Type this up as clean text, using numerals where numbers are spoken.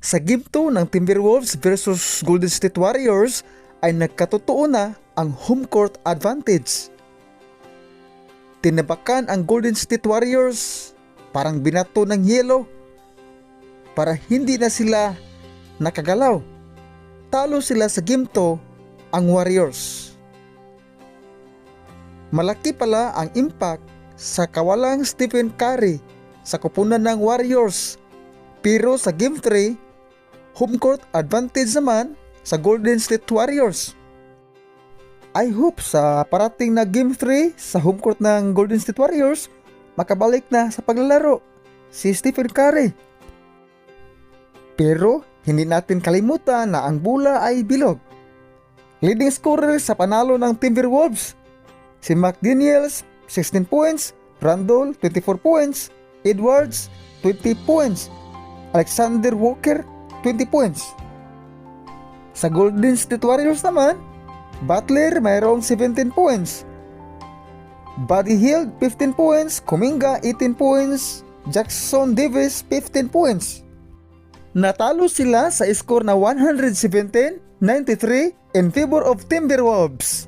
Sa Game 2 ng Timberwolves versus Golden State Warriors ay nagkatotoo na ang home court advantage. Tinabakan ang Golden State Warriors parang binato ng yelo para hindi na sila nakagalaw. Talo sila sa Game 2 ang Warriors. Malaki pala ang impact sa kawalang Stephen Curry sa koponan ng Warriors, pero sa Game 3, home court advantage naman sa Golden State Warriors. I hope sa parating na Game 3 sa home court ng Golden State Warriors, makabalik na sa paglalaro si Stephen Curry. Pero hindi natin kalimutan na ang bola ay bilog. Leading scorer sa panalo ng Timberwolves, si McDaniels 16 points, Randle 24 points, Edwards 20 points, Alexander Walker 20 points. Sa Golden State Warriors naman, Butler mayroong 17 points, Buddy Hield 15 points, Kuminga 18 points, Jackson Davis 15 points. Natalo sila sa score na 117-93 in favor of Timberwolves.